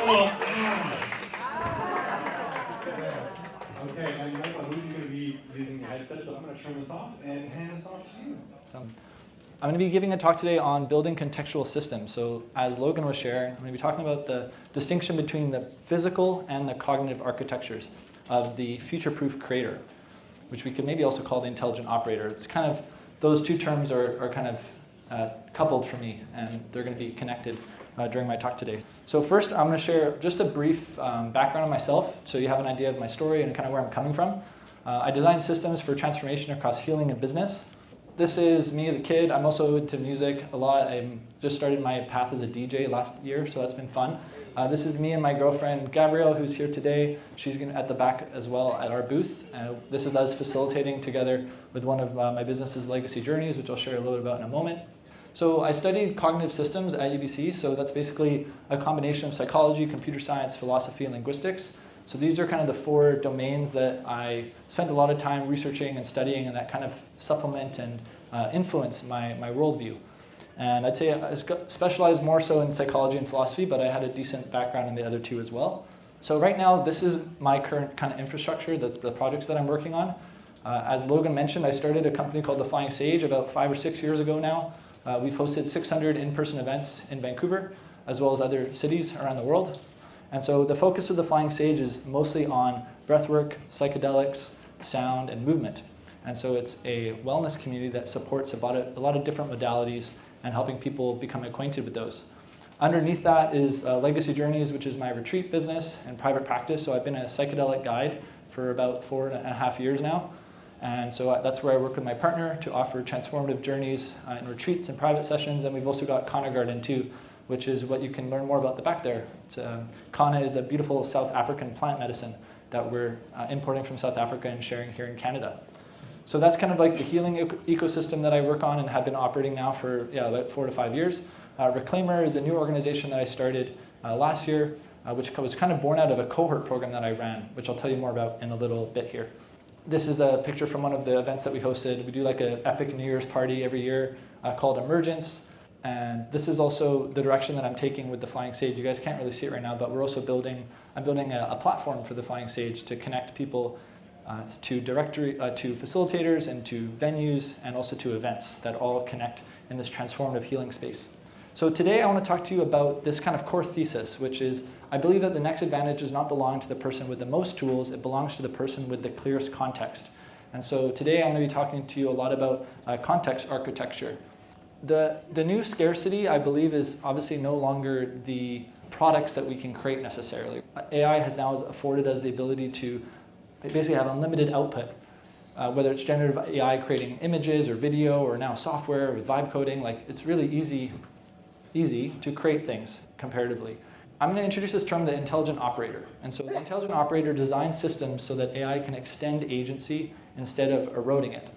of applause. Okay, and Michael, I believe you're going to be using the headset, so I'm going to turn this off and hand this off to you. I'm going to be giving a talk today on building contextual systems. So as Logan was sharing, I'm going to be talking about the distinction between the physical and the cognitive architectures of the future-proof creator, which we could maybe also call the intelligent operator. It's kind of, those two terms are kind of coupled for me, and they're going to be connected during my talk today. So first, I'm going to share just a brief background on myself, so you have an idea of my story and kind of where I'm coming from. I design systems for transformation across healing and business. This is me as a kid. I'm also into music a lot. I just started my path as a DJ last year, so that's been fun. This is me and my girlfriend, Gabrielle, who's here today. She's at the back as well at our booth. This is us facilitating together with one of my business's legacy journeys, which I'll share a little bit about in a moment. So I studied cognitive systems at UBC, so that's basically a combination of psychology, computer science, philosophy, and linguistics. So these are kind of the four domains that I spent a lot of time researching and studying, and that kind of supplement and influence my worldview. And I'd say I specialized more so in psychology and philosophy, but I had a decent background in the other two as well. So right now, this is my current kind of infrastructure, the projects that I'm working on. As Logan mentioned, I started a company called The Flying Sage about 5 or 6 years ago now. We've hosted 600 in-person events in Vancouver, as well as other cities around the world. And so the focus of The Flying Sage is mostly on breathwork, psychedelics, sound, and movement. And so it's a wellness community that supports a lot of different modalities and helping people become acquainted with those. Underneath that is Legacy Journeys, which is my retreat business and private practice. So I've been a psychedelic guide for about 4.5 years now. And so that's where I work with my partner to offer transformative journeys in retreats and private sessions. And we've also got Kana Garden too, which is what you can learn more about the back there. Kana is a beautiful South African plant medicine that we're importing from South Africa and sharing here in Canada. So that's kind of like the healing ecosystem that I work on and have been operating now for about 4 to 5 years. Reclaimer is a new organization that I started last year, which was kind of born out of a cohort program that I ran, which I'll tell you more about in a little bit here. This is a picture from one of the events that we hosted. We do like an epic New Year's party every year called Emergence. And this is also the direction that I'm taking with the Flying Sage. You guys can't really see it right now, but we're also I'm building a platform for the Flying Sage to connect people to facilitators and to venues and also to events that all connect in this transformative healing space. So today I want to talk to you about this kind of core thesis, which is I believe that the next advantage does not belong to the person with the most tools, it belongs to the person with the clearest context. And so today I'm going to be talking to you a lot about context architecture. The new scarcity, I believe, is obviously no longer the products that we can create necessarily. AI has now afforded us the ability to basically have unlimited output, whether it's generative AI creating images or video or now software with vibe coding. Like, it's really easy to create things comparatively. I'm going to introduce this term, the intelligent operator. And so the intelligent operator designs systems so that AI can extend agency instead of eroding it.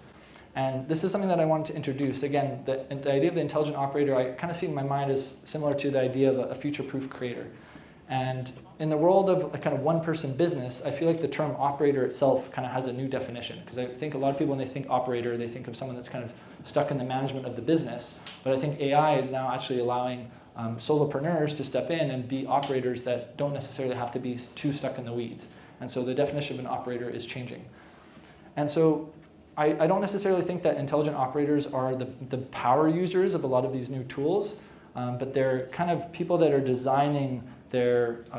And this is something that I wanted to introduce. Again, the idea of the intelligent operator, I kind of see in my mind as similar to the idea of a future-proof creator. And in the world of a kind of one-person business, I feel like the term operator itself kind of has a new definition. Because I think a lot of people, when they think operator, they think of someone that's kind of stuck in the management of the business. But I think AI is now actually allowing solopreneurs to step in and be operators that don't necessarily have to be too stuck in the weeds. And so the definition of an operator is changing. And so I don't necessarily think that intelligent operators are the power users of a lot of these new tools, but they're kind of people that are designing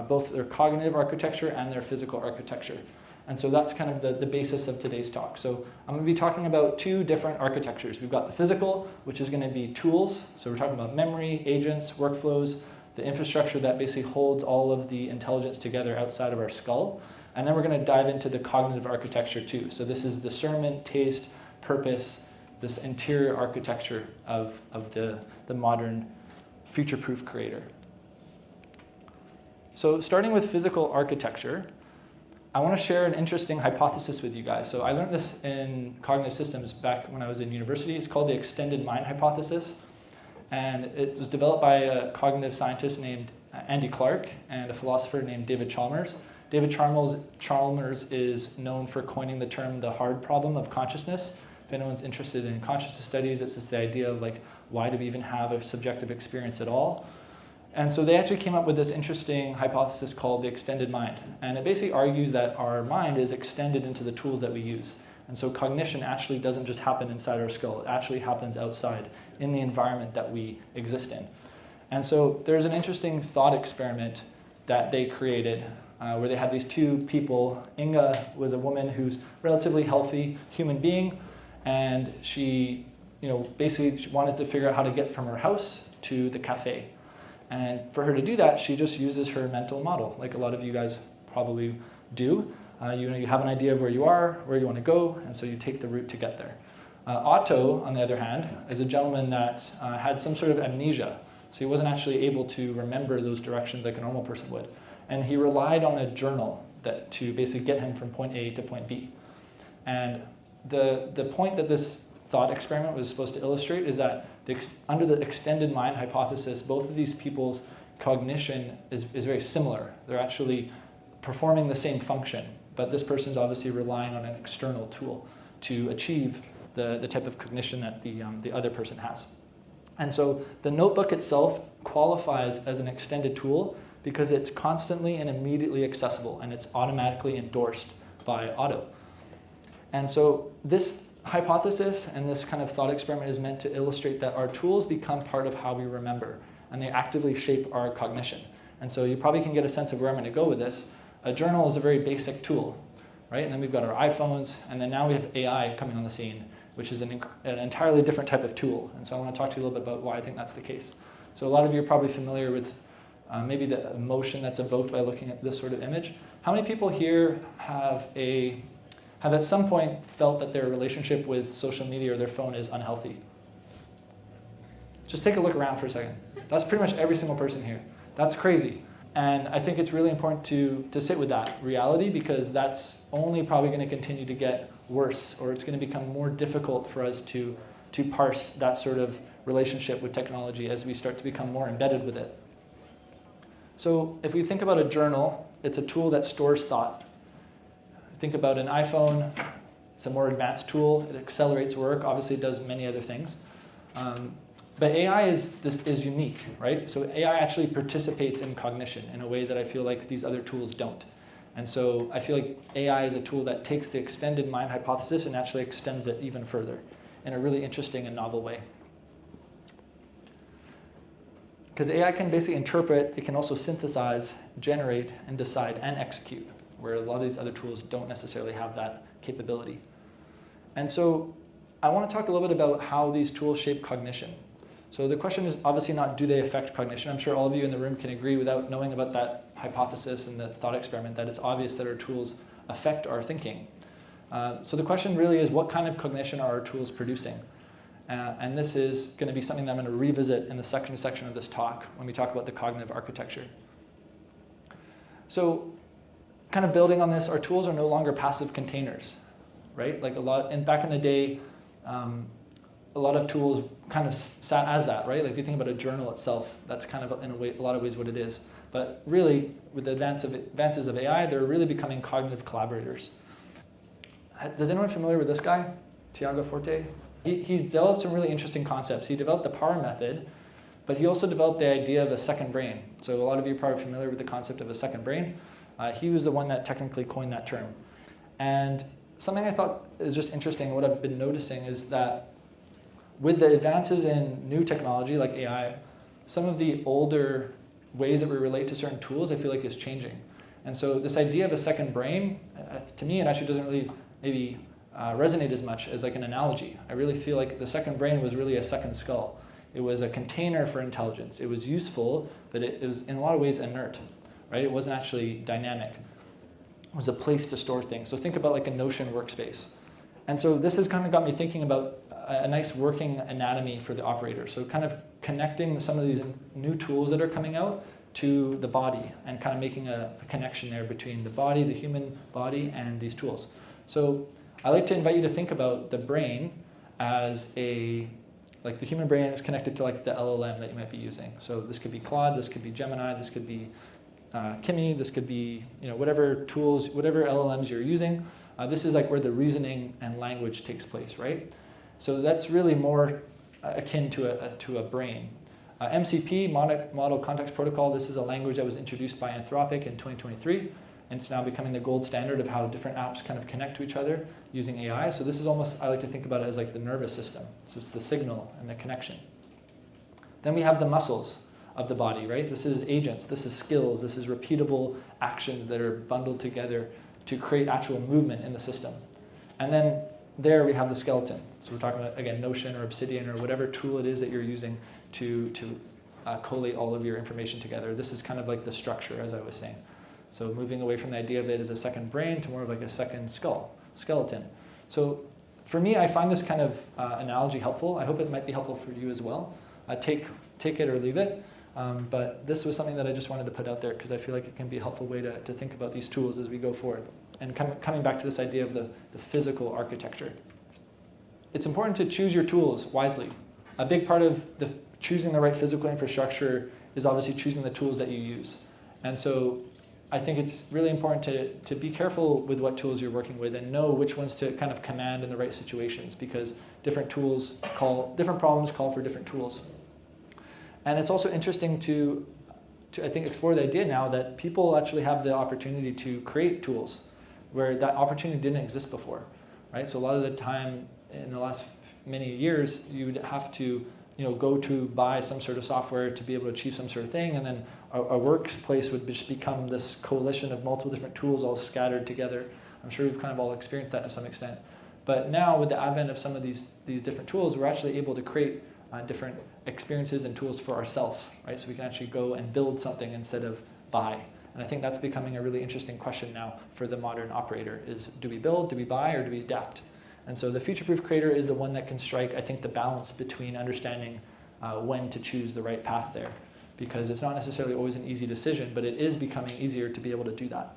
both their cognitive architecture and their physical architecture. And so that's kind of the basis of today's talk. So I'm going to be talking about 2 different architectures. We've got the physical, which is going to be tools. So we're talking about memory, agents, workflows, the infrastructure that basically holds all of the intelligence together outside of our skull. And then we're going to dive into the cognitive architecture too. So this is discernment, taste, purpose, this interior architecture of the modern future-proof creator. So starting with physical architecture, I want to share an interesting hypothesis with you guys. So I learned this in cognitive systems back when I was in university. It's called the extended mind hypothesis. And it was developed by a cognitive scientist named Andy Clark and a philosopher named David Chalmers. David Chalmers is known for coining the term the hard problem of consciousness. If anyone's interested in consciousness studies, it's just the idea of like, why do we even have a subjective experience at all? And so they actually came up with this interesting hypothesis called the extended mind. And it basically argues that our mind is extended into the tools that we use. And so cognition actually doesn't just happen inside our skull, it actually happens outside in the environment that we exist in. And so there's an interesting thought experiment that they created where they had these two people. Inga was a woman who's relatively healthy human being, and she, basically she wanted to figure out how to get from her house to the cafe. And for her to do that, she just uses her mental model, like a lot of you guys probably do. You have an idea of where you are, where you want to go, and so you take the route to get there. Otto, on the other hand, is a gentleman that had some sort of amnesia. So he wasn't actually able to remember those directions like a normal person would. And he relied on a journal to basically get him from point A to point B. And the point that this thought experiment was supposed to illustrate is that under the extended mind hypothesis, both of these people's cognition is very similar. They're actually performing the same function, but this person's obviously relying on an external tool to achieve the type of cognition that the other person has. And so the notebook itself qualifies as an extended tool because it's constantly and immediately accessible, and it's automatically endorsed by Otto. And so this hypothesis and this kind of thought experiment is meant to illustrate that our tools become part of how we remember, and they actively shape our cognition. And so you probably can get a sense of where I'm going to go with this. A journal is a very basic tool, right? And then we've got our iPhones, and then now we have AI coming on the scene, which is an entirely different type of tool. And so I want to talk to you a little bit about why I think that's the case. So a lot of you are probably familiar with maybe the emotion that's evoked by looking at this sort of image. How many people here have at some point felt that their relationship with social media or their phone is unhealthy? Just take a look around for a second. That's pretty much every single person here. That's crazy. And I think it's really important to sit with that reality, because that's only probably going to continue to get worse, or it's going to become more difficult for us to parse that sort of relationship with technology as we start to become more embedded with it. So if we think about a journal, it's a tool that stores thought. Think about an iPhone. It's a more advanced tool. It accelerates work. Obviously, it does many other things. But AI is unique, right? So AI actually participates in cognition in a way that I feel like these other tools don't. And so I feel like AI is a tool that takes the extended mind hypothesis and actually extends it even further in a really interesting and novel way. Because AI can basically interpret, it can also synthesize, generate, and decide, and execute, where a lot of these other tools don't necessarily have that capability. And so I want to talk a little bit about how these tools shape cognition. So the question is obviously not, do they affect cognition? I'm sure all of you in the room can agree, without knowing about that hypothesis and the thought experiment, that it's obvious that our tools affect our thinking. So the question really is, what kind of cognition are our tools producing? And this is going to be something that I'm going to revisit in the second section of this talk when we talk about the cognitive architecture. So kind of building on this, our tools are no longer passive containers, right? Like back in the day, a lot of tools kind of sat as that, right? Like if you think about a journal itself, that's kind of in a lot of ways what it is. But really, with the advances of AI, they're really becoming cognitive collaborators. Is anyone familiar with this guy, Tiago Forte? He developed some really interesting concepts. He developed the power method, but he also developed the idea of a second brain. So a lot of you are probably familiar with the concept of a second brain. He was the one that technically coined that term. And something I thought is just interesting, what I've been noticing is that with the advances in new technology like AI, some of the older ways that we relate to certain tools, I feel like is changing. And so this idea of a second brain, to me, it actually doesn't really maybe resonate as much as like an analogy. I really feel like the second brain was really a second skull. It was a container for intelligence. It was useful, but it was in a lot of ways inert, right? It wasn't actually dynamic. It was a place to store things. So think about like a Notion workspace. And so this has kind of got me thinking about a nice working anatomy for the operator. So kind of connecting some of these new tools that are coming out to the body and kind of making a connection there between the body, the human body, and these tools. So I like to invite you to think about the brain as like the human brain is connected to like the LLM that you might be using. So this could be Claude, this could be Gemini, this could be Kimi, this could be whatever tools, whatever LLMs you're using. This is like where the reasoning and language takes place, right? So that's really more akin to a brain. MCP, Model Context Protocol, this is a language that was introduced by Anthropic in 2023, and it's now becoming the gold standard of how different apps kind of connect to each other using AI. So this is almost, I like to think about it as like the nervous system. So it's the signal and the connection. Then we have the muscles of the body, right? This is agents, this is skills, this is repeatable actions that are bundled together to create actual movement in the system. And then there we have the skeleton. So we're talking about, again, Notion or Obsidian or whatever tool it is that you're using to collate all of your information together. This is kind of like the structure, as I was saying. So moving away from the idea of it as a second brain to more of like a second skeleton. So for me, I find this kind of analogy helpful. I hope it might be helpful for you as well. Take it or leave it. But this was something that I just wanted to put out there because I feel like it can be a helpful way to think about these tools as we go forward. And coming back to this idea of the physical architecture. It's important to choose your tools wisely. A big part of choosing the right physical infrastructure is obviously choosing the tools that you use. And so I think it's really important to be careful with what tools you're working with and know which ones to kind of command in the right situations because different problems call for different tools. And it's also interesting to I think explore the idea now that people actually have the opportunity to create tools where that opportunity didn't exist before, right? So a lot of the time in the last many years, you would have to go to buy some sort of software to be able to achieve some sort of thing, and then a workplace would just become this coalition of multiple different tools all scattered together. I'm sure we've kind of all experienced that to some extent. But now with the advent of some of these different tools, we're actually able to create different experiences and tools for ourselves, right? So we can actually go and build something instead of buy. And I think that's becoming a really interesting question now for the modern operator is, do we build, do we buy, or do we adapt? And so the future-proof creator is the one that can strike, I think, the balance between understanding when to choose the right path there. Because it's not necessarily always an easy decision, but it is becoming easier to be able to do that.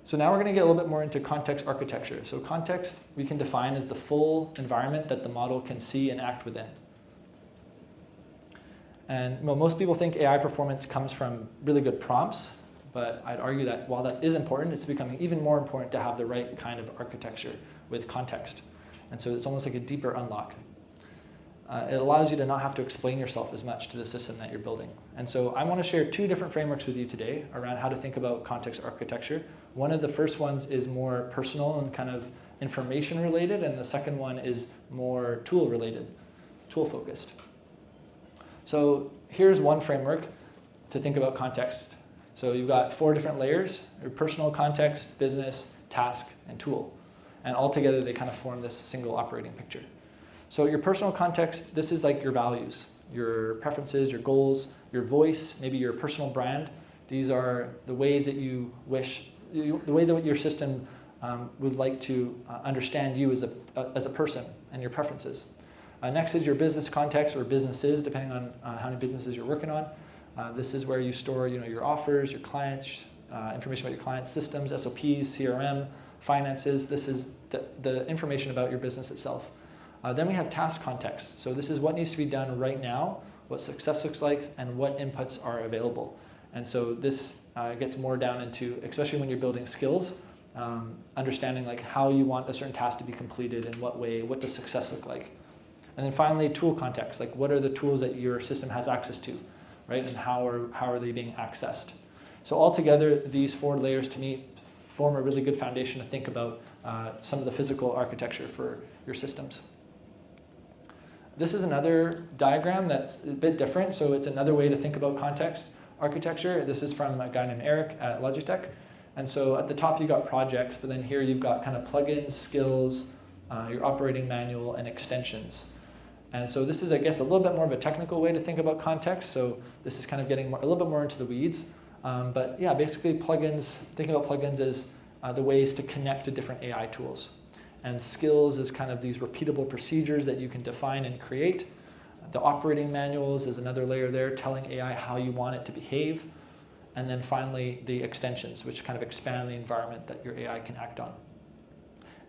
So now we're going to get a little bit more into context architecture. So context we can define as the full environment that the model can see and act within. And most people think AI performance comes from really good prompts, but I'd argue that while that is important, it's becoming even more important to have the right kind of architecture with context. And so it's almost like a deeper unlock. It allows you to not have to explain yourself as much to the system that you're building. And so I want to share two different frameworks with you today around how to think about context architecture. One of the first ones is more personal and kind of information related, and the second one is more tool related, tool focused. So here's one framework to think about context. So you've got 4 different layers: your personal context, business, task, and tool. And all together they kind of form this single operating picture. So your personal context, this is like your values, your preferences, your goals, your voice, maybe your personal brand. These are the ways that you wish, the way that your system would like to understand you as a person and your preferences. Next is your business context or businesses, depending on how many businesses you're working on. This is where you store your offers, your clients, information about your clients, systems, SOPs, CRM, finances. This is the information about your business itself. Then we have task context. So this is what needs to be done right now, what success looks like, and what inputs are available. And so this gets more down into, especially when you're building skills, understanding like how you want a certain task to be completed, in what way, what does success look like. And then finally, tool context, like what are the tools that your system has access to, right? And how are they being accessed? So altogether, these 4 layers to me form a really good foundation to think about some of the physical architecture for your systems. This is another diagram that's a bit different, so it's another way to think about context architecture. This is from a guy named Eric at Logitech. And so at the top you got projects, but then here you've got kind of plugins, skills, your operating manual, and extensions. And so this is, I guess, a little bit more of a technical way to think about context. So this is kind of getting a little bit more into the weeds. But yeah, basically plugins, thinking about plugins as the ways to connect to different AI tools. And skills is kind of these repeatable procedures that you can define and create. The operating manuals is another layer there, telling AI how you want it to behave. And then finally, the extensions, which kind of expand the environment that your AI can act on.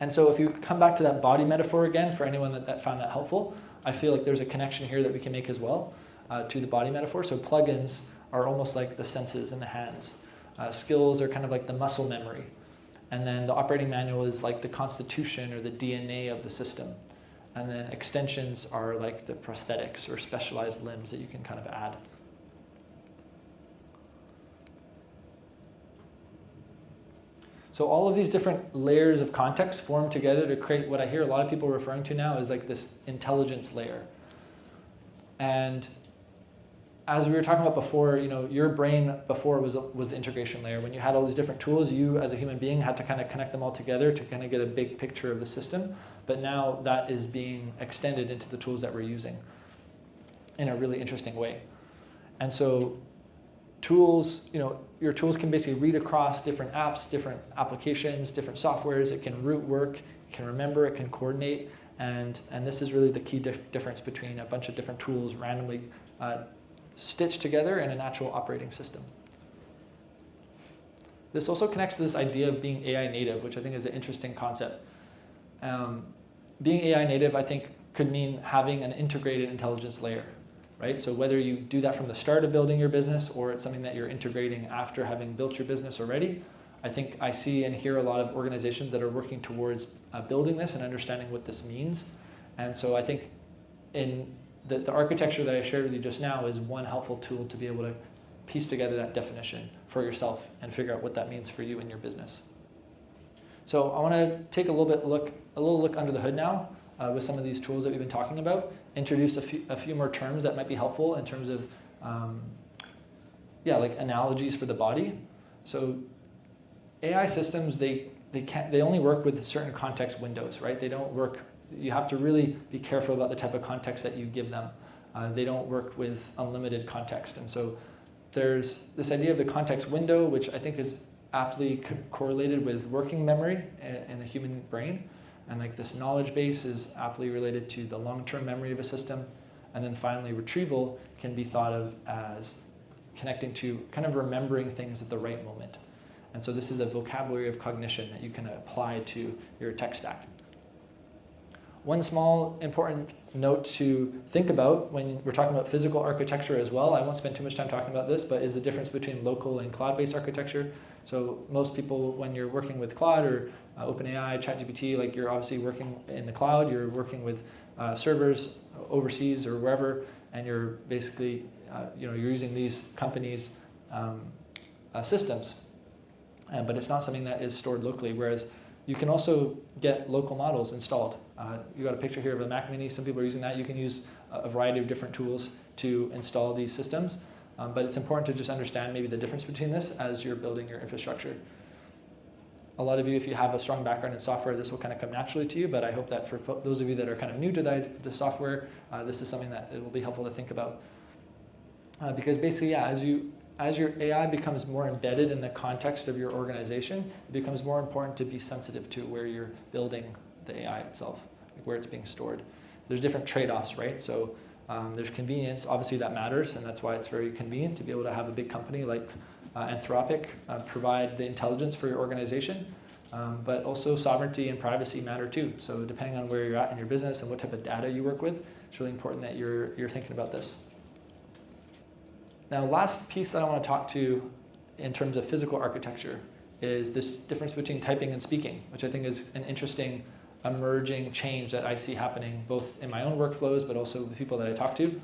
And so if you come back to that body metaphor again, for anyone that found that helpful, I feel like there's a connection here that we can make as well to the body metaphor. So plugins are almost like the senses in the hands. Skills are kind of like the muscle memory. And then the operating manual is like the constitution or the DNA of the system. And then extensions are like the prosthetics or specialized limbs that you can kind of add. So all of these different layers of context form together to create what I hear a lot of people referring to now is like this intelligence layer. And as we were talking about before, your brain before was the integration layer. When you had all these different tools, you as a human being had to kind of connect them all together to kind of get a big picture of the system. But now that is being extended into the tools that we're using in a really interesting way. And so tools, your tools can basically read across different apps, different applications, different softwares. It can route work, it can remember, it can coordinate. And this is really the key difference between a bunch of different tools randomly stitched together in an actual operating system. This also connects to this idea of being AI native, which I think is an interesting concept. Being AI native, I think, could mean having an integrated intelligence layer, right? So whether you do that from the start of building your business or it's something that you're integrating after having built your business already, I think I see and hear a lot of organizations that are working towards building this and understanding what this means. And so I think in the architecture that I shared with you just now is one helpful tool to be able to piece together that definition for yourself and figure out what that means for you and your business. So I want to take a little look under the hood now with some of these tools that we've been talking about, introduce a few more terms that might be helpful in terms of like analogies for the body. So AI systems, they only work with certain context windows, right? They don't work. You have to really be careful about the type of context that you give them. They don't work with unlimited context. And so there's this idea of the context window, which I think is aptly correlated with working memory in the human brain. And like this knowledge base is aptly related to the long-term memory of a system. And then finally, retrieval can be thought of as connecting to kind of remembering things at the right moment. And so this is a vocabulary of cognition that you can apply to your tech stack. One small important note to think about when we're talking about physical architecture as well, I won't spend too much time talking about this, but is the difference between local and cloud-based architecture. So most people, when you're working with cloud or OpenAI, ChatGPT, like you're obviously working in the cloud, you're working with servers overseas or wherever, and you're basically, you're using these companies' systems, but it's not something that is stored locally, whereas you can also get local models installed. You got a picture here of a Mac Mini. Some people are using that. You can use a variety of different tools to install these systems. But it's important to just understand maybe the difference between this as you're building your infrastructure. A lot of you, if you have a strong background in software, this will kind of come naturally to you. But I hope that for those of you that are kind of new to the software, this is something that it will be helpful to think about. Because basically, as your AI becomes more embedded in the context of your organization, it becomes more important to be sensitive to where you're building the AI itself, like where it's being stored. There's different trade-offs, right? So there's convenience, obviously that matters, and that's why it's very convenient to be able to have a big company like Anthropic provide the intelligence for your organization. But also sovereignty and privacy matter too. So depending on where you're at in your business and what type of data you work with, it's really important that you're thinking about this. Now, last piece that I want to talk to in terms of physical architecture is this difference between typing and speaking, which I think is an interesting emerging change that I see happening both in my own workflows, but also the people that I talk to.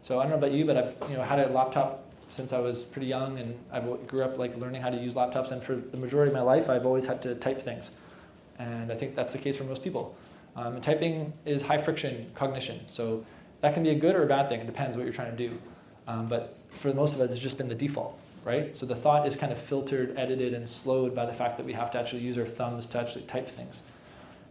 So I don't know about you, but I've had a laptop since I was pretty young, and I grew up like learning how to use laptops. And for the majority of my life, I've always had to type things, and I think that's the case for most people. And typing is high friction cognition, so that can be a good or a bad thing. It depends what you're trying to do. But for most of us, it's just been the default, right? So the thought is kind of filtered, edited, and slowed by the fact that we have to actually use our thumbs to actually type things.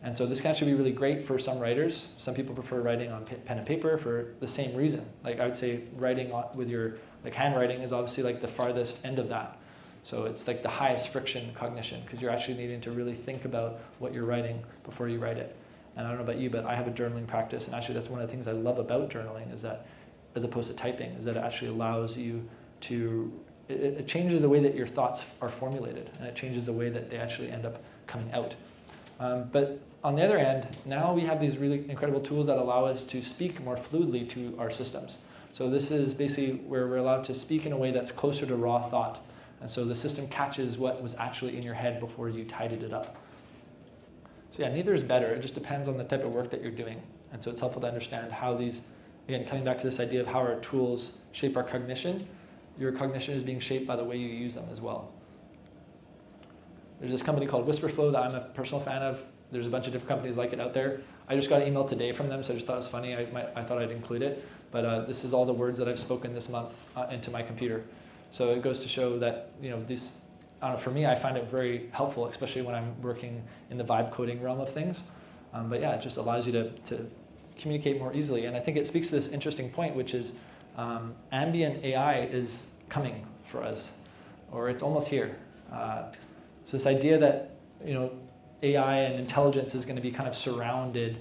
And so this can actually be really great for some writers. Some people prefer writing on pen and paper for the same reason. Like I would say writing with your, like handwriting is obviously like the farthest end of that. So it's like the highest friction cognition because you're actually needing to really think about what you're writing before you write it. And I don't know about you, but I have a journaling practice. And actually that's one of the things I love about journaling is that, as opposed to typing, is that it actually allows you to, it changes the way that your thoughts are formulated, and it changes the way that they actually end up coming out. But on the other end, now we have these really incredible tools that allow us to speak more fluidly to our systems. So this is basically where we're allowed to speak in a way that's closer to raw thought. And so the system catches what was actually in your head before you tidied it up. So yeah, neither is better. It just depends on the type of work that you're doing. And so it's helpful to understand how these, again, coming back to this idea of how our tools shape our cognition, your cognition is being shaped by the way you use them as well. There's this company called Whisperflow that I'm a personal fan of. There's a bunch of different companies like it out there. I just got an email today from them, so I just thought it was funny. I thought I'd include it. But this is all the words that I've spoken this month into my computer. So it goes to show that, these, I don't know, for me, I find it very helpful, especially when I'm working in the vibe coding realm of things. But yeah, it just allows you to communicate more easily. And I think it speaks to this interesting point, which is ambient AI is coming for us, or it's almost here. So this idea that AI and intelligence is going to be kind of surrounded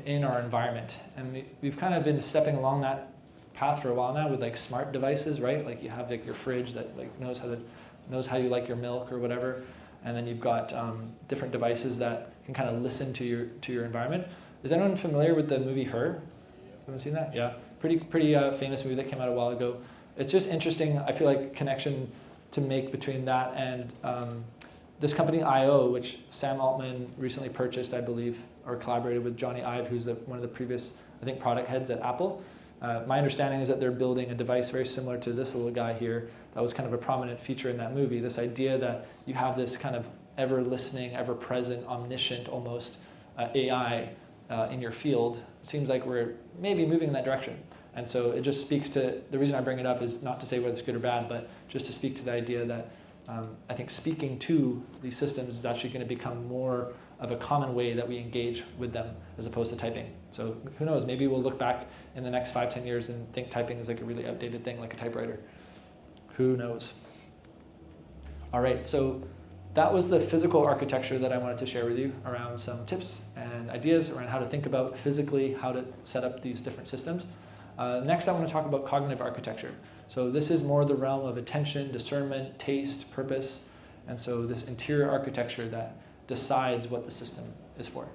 in our environment, and we've kind of been stepping along that path for a while now with like smart devices, right? Like you have like your fridge that like knows how you like your milk or whatever, and then you've got different devices that can kind of listen to your environment. Is anyone familiar with the movie Her? Anyone seen that? Yeah, pretty famous movie that came out a while ago. It's just interesting. I feel like connection to make between that and this company I/O, which Sam Altman recently purchased, I believe, or collaborated with Johnny Ive, who's one of the previous, I think, product heads at Apple. My understanding is that they're building a device very similar to this little guy here that was kind of a prominent feature in that movie. This idea that you have this kind of ever-listening, ever-present, omniscient almost AI in your field. It seems like we're maybe moving in that direction. And so it just speaks to, the reason I bring it up is not to say whether it's good or bad, but just to speak to the idea that I think speaking to these systems is actually going to become more of a common way that we engage with them as opposed to typing. So who knows, maybe we'll look back in the next 5-10 years and think typing is like a really outdated thing, like a typewriter. Who knows? All right, so that was the physical architecture that I wanted to share with you around some tips and ideas around how to think about physically how to set up these different systems. Next, I want to talk about cognitive architecture. So this is more the realm of attention, discernment, taste, purpose, and so this interior architecture that decides what the system is for.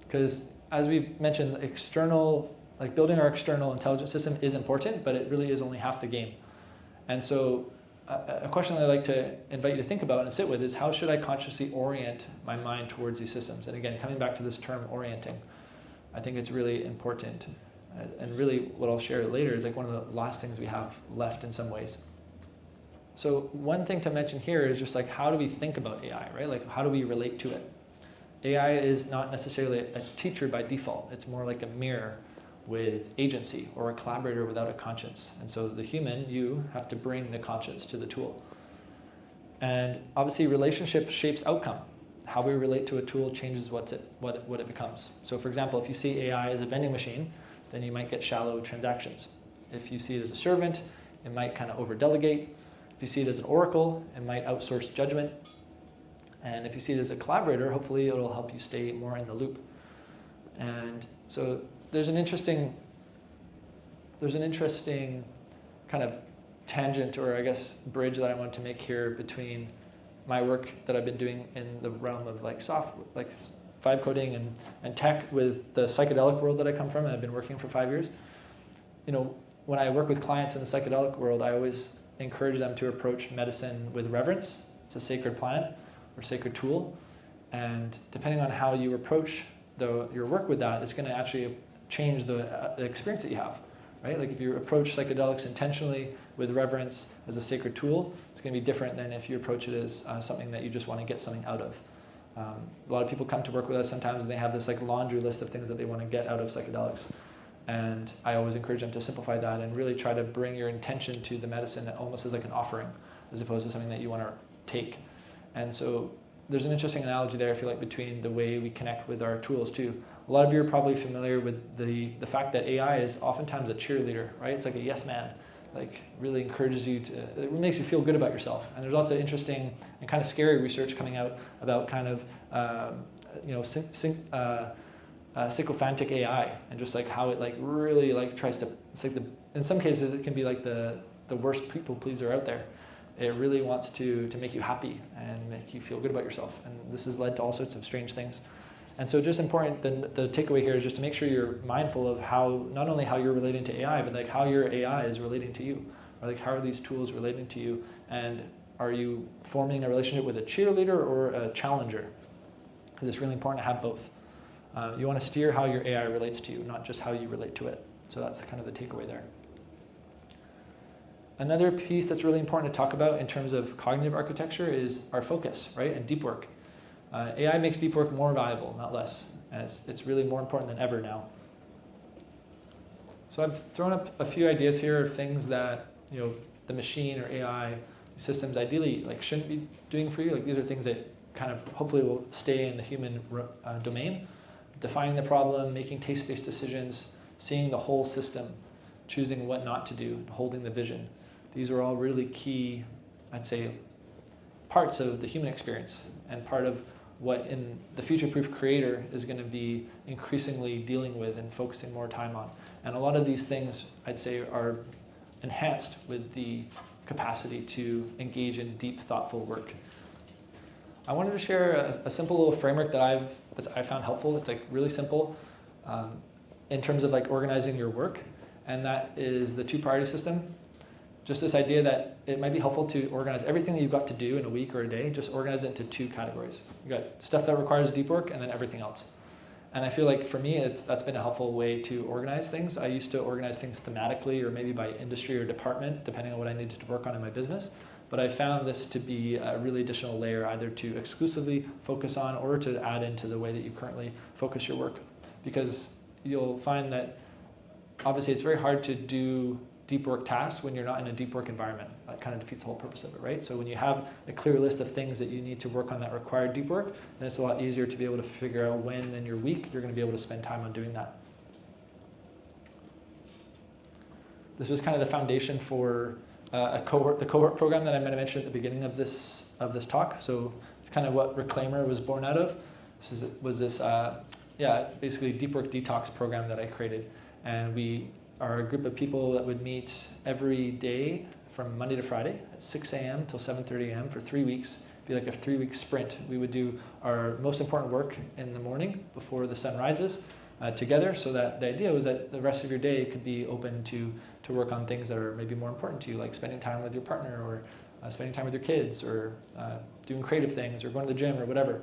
Because as we've mentioned, external, like building our external intelligence system is important, but it really is only half the game. And so a question I'd like to invite you to think about and sit with is how should I consciously orient my mind towards these systems? And again, coming back to this term orienting, I think it's really important. And really what I'll share later is like one of the last things we have left in some ways. So one thing to mention here is just like how do we think about AI, right? Like how do we relate to it? AI is not necessarily a teacher by default. It's more like a mirror with agency or a collaborator without a conscience. And so the human, you, have to bring the conscience to the tool. And obviously relationship shapes outcome. How we relate to a tool changes what it becomes. So for example, if you see AI as a vending machine, then you might get shallow transactions. If you see it as a servant, it might kind of over-delegate. If you see it as an oracle, it might outsource judgment. And if you see it as a collaborator, hopefully it'll help you stay more in the loop. And so there's an interesting kind of tangent, or I guess bridge that I want to make here between my work that I've been doing in the realm of like vibe coding and tech with the psychedelic world that I come from, and I've been working for 5 years. When I work with clients in the psychedelic world, I always encourage them to approach medicine with reverence. It's a sacred plant or sacred tool, and depending on how you approach your work with that, it's going to actually change the experience that you have, right? Like if you approach psychedelics intentionally with reverence as a sacred tool, it's going to be different than if you approach it as something that you just want to get something out of. A lot of people come to work with us sometimes and they have this like laundry list of things that they want to get out of psychedelics. And I always encourage them to simplify that and really try to bring your intention to the medicine almost as like an offering, as opposed to something that you want to take. And so there's an interesting analogy there, I feel like, between the way we connect with our tools too. A lot of you are probably familiar with the fact that AI is oftentimes a cheerleader, right? It's like a yes man, like really encourages you to, it makes you feel good about yourself. And there's also interesting and kind of scary research coming out about kind of, sycophantic AI and just like how it like really like tries to, it's like in some cases it can be like the worst people pleaser out there. It really wants to make you happy and make you feel good about yourself. And this has led to all sorts of strange things. And so just important, the takeaway here is just to make sure you're mindful of how, not only how you're relating to AI, but like how your AI is relating to you. Or like how are these tools relating to you? And are you forming a relationship with a cheerleader or a challenger? Because it's really important to have both. You want to steer how your AI relates to you, not just how you relate to it. So that's kind of the takeaway there. Another piece that's really important to talk about in terms of cognitive architecture is our focus, right, and deep work. AI makes deep work more valuable, not less, and it's really more important than ever now. So I've thrown up a few ideas here of things that the machine or AI systems ideally shouldn't be doing for you. These are things that kind of hopefully will stay in the human domain. Defining the problem, making taste-based decisions, seeing the whole system, choosing what not to do, holding the vision. These are all really key, I'd say, parts of the human experience and part of what in the future-proof creator is going to be increasingly dealing with and focusing more time on. And a lot of these things, I'd say, are enhanced with the capacity to engage in deep, thoughtful work. I wanted to share a simple little framework that I found helpful. It's really simple in terms of organizing your work, and that is the two-priority system. Just this idea that it might be helpful to organize everything that you've got to do in a week or a day, just organize it into two categories. You've got stuff that requires deep work and then everything else. And I feel like for me, that's been a helpful way to organize things. I used to organize things thematically or maybe by industry or department, depending on what I needed to work on in my business. But I found this to be a really additional layer, either to exclusively focus on or to add into the way that you currently focus your work. Because you'll find that obviously it's very hard to do deep work tasks when you're not in a deep work environment. That kind of defeats the whole purpose of it, right? So when you have a clear list of things that you need to work on that require deep work, then it's a lot easier to be able to figure out when in your week you're going to be able to spend time on doing that. This was kind of the foundation for the cohort program that I mentioned at the beginning of this talk. So it's kind of what Reclaimer was born out of. This basically deep work detox program that I created, and we are a group of people that would meet every day from Monday to Friday at 6 a.m. till 7:30 a.m. for 3 weeks. It'd be like a 3-week sprint. We would do our most important work in the morning before the sun rises together, so that the idea was that the rest of your day could be open to work on things that are maybe more important to you, like spending time with your partner or spending time with your kids or doing creative things or going to the gym or whatever.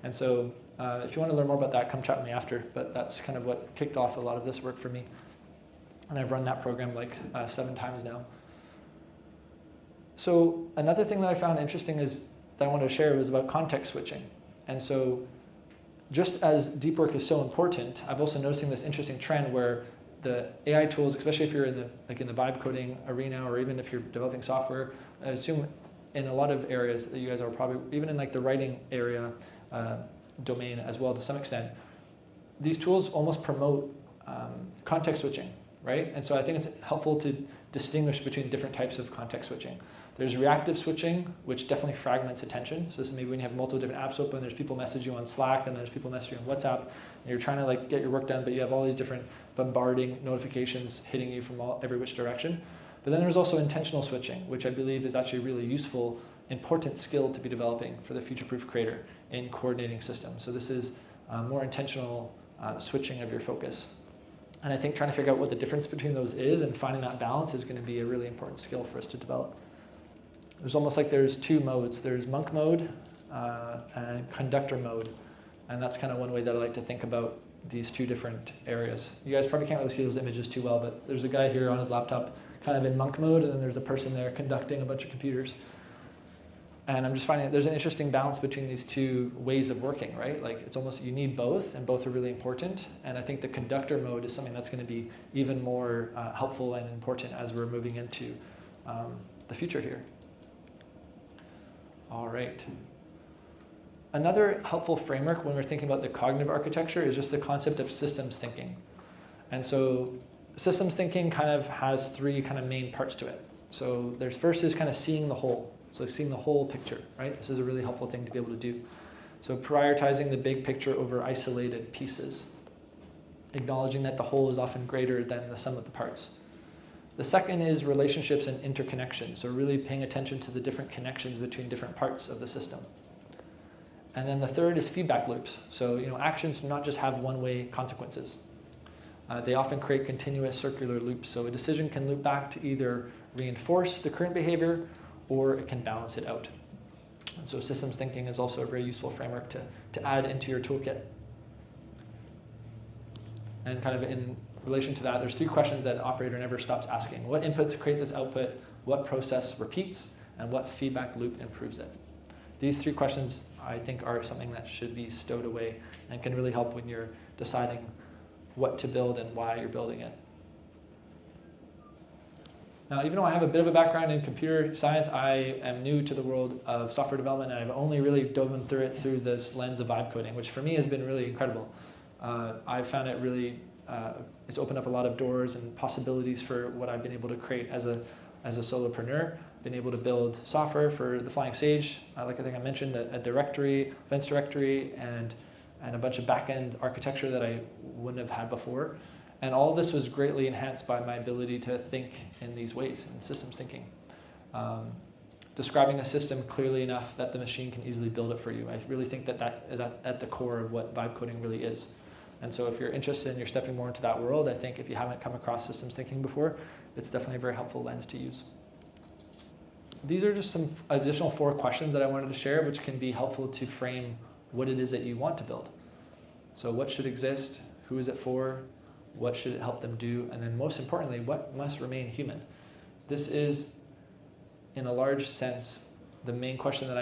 And so if you want to learn more about that, come chat with me after, but that's kind of what kicked off a lot of this work for me. And I've run that program 7 times now. So another thing that I found interesting is that I wanted to share was about context switching. And so just as deep work is so important, I've also noticing this interesting trend where the AI tools, especially if you're in the vibe coding arena or even if you're developing software, I assume in a lot of areas that you guys are probably, even in the writing area domain as well to some extent, these tools almost promote context switching. Right? And so I think it's helpful to distinguish between different types of context switching. There's reactive switching, which definitely fragments attention. So this is maybe when you have multiple different apps open, there's people message you on Slack, and there's people message you on WhatsApp, and you're trying to get your work done, but you have all these different bombarding notifications hitting you from every which direction. But then there's also intentional switching, which I believe is actually a really useful, important skill to be developing for the future-proof creator in coordinating systems. So this is more intentional switching of your focus. And I think trying to figure out what the difference between those is and finding that balance is going to be a really important skill for us to develop. There's almost there's 2 modes. There's monk mode and conductor mode. And that's kind of one way that I like to think about these 2 different areas. You guys probably can't really see those images too well, but there's a guy here on his laptop kind of in monk mode, and then there's a person there conducting a bunch of computers. And I'm just finding that there's an interesting balance between these 2 ways of working, right? It's almost, you need both, and both are really important. And I think the conductor mode is something that's going to be even more helpful and important as we're moving into the future here. All right. Another helpful framework when we're thinking about the cognitive architecture is just the concept of systems thinking. And so systems thinking kind of has 3 kind of main parts to it. So there's first is kind of seeing the whole. So seeing the whole picture, right? This is a really helpful thing to be able to do. So prioritizing the big picture over isolated pieces. Acknowledging that the whole is often greater than the sum of the parts. The second is relationships and interconnection. So really paying attention to the different connections between different parts of the system. And then the third is feedback loops. So actions do not just have one-way consequences. They often create continuous circular loops. So a decision can loop back to either reinforce the current behavior or it can balance it out. And so systems thinking is also a very useful framework to add into your toolkit. And kind of in relation to that, there's 3 questions that the operator never stops asking. What inputs create this output? What process repeats? And what feedback loop improves it? These 3 questions, I think, are something that should be stowed away and can really help when you're deciding what to build and why you're building it. Now, even though I have a bit of a background in computer science, I am new to the world of software development, and I've only really dove through it through this lens of vibe coding, which for me has been really incredible. I found it really, it's opened up a lot of doors and possibilities for what I've been able to create as a solopreneur. Been able to build software for the Flying Sage, like I think I mentioned, a directory, events directory, and a bunch of back-end architecture that I wouldn't have had before. And all this was greatly enhanced by my ability to think in these ways, in systems thinking. Describing a system clearly enough that the machine can easily build it for you. I really think that is at the core of what vibe coding really is. And so if you're interested and you're stepping more into that world, I think if you haven't come across systems thinking before, it's definitely a very helpful lens to use. These are just some additional 4 questions that I wanted to share, which can be helpful to frame what it is that you want to build. So what should exist? Who is it for? What should it help them do? And then most importantly, what must remain human? This is, in a large sense, the main question that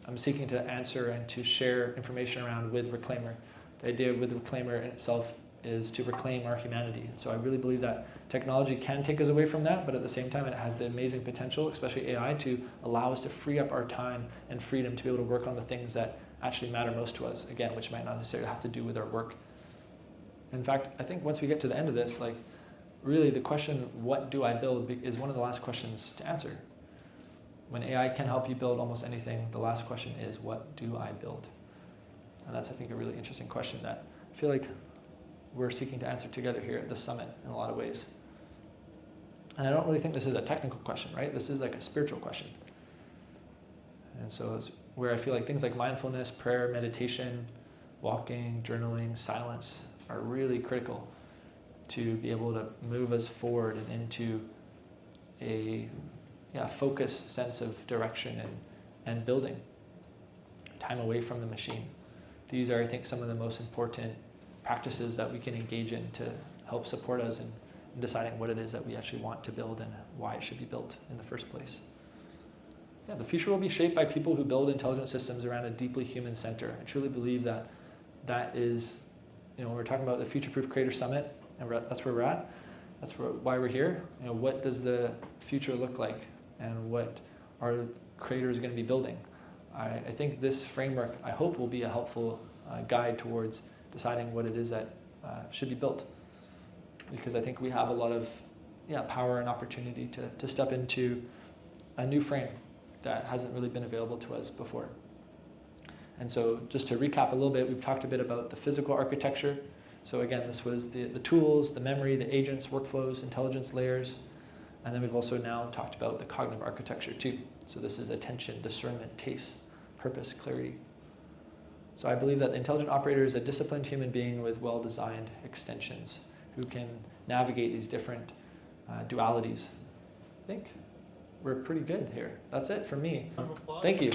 I'm seeking to answer and to share information around with Reclaimer. The idea with Reclaimer in itself is to reclaim our humanity. And so I really believe that technology can take us away from that, but at the same time it has the amazing potential, especially AI, to allow us to free up our time and freedom to be able to work on the things that actually matter most to us, again, which might not necessarily have to do with our work. In fact, I think once we get to the end of this, like, really the question, what do I build, is one of the last questions to answer. When AI can help you build almost anything, the last question is, what do I build? And that's, I think, a really interesting question that I feel like we're seeking to answer together here at the summit in a lot of ways. And I don't really think this is a technical question, right? This is like a spiritual question. And so it's where I feel like things like mindfulness, prayer, meditation, walking, journaling, silence are really critical to be able to move us forward and into a focused sense of direction and building time away from the machine. These are, I think, some of the most important practices that we can engage in to help support us in deciding what it is that we actually want to build and why it should be built in the first place. Yeah, the future will be shaped by people who build intelligent systems around a deeply human center. I truly believe that is, when we're talking about the Future Proof Creator Summit, and that's where we're at, why we're here. What does the future look like, and what are creators going to be building? I think this framework, I hope, will be a helpful guide towards deciding what it is that should be built. Because I think we have a lot of power and opportunity to step into a new frame that hasn't really been available to us before. And so just to recap a little bit, we've talked a bit about the physical architecture. So again, this was the tools, the memory, the agents, workflows, intelligence layers. And then we've also now talked about the cognitive architecture too. So this is attention, discernment, taste, purpose, clarity. So I believe that the intelligent operator is a disciplined human being with well-designed extensions who can navigate these different dualities. I think we're pretty good here. That's it for me. Thank you.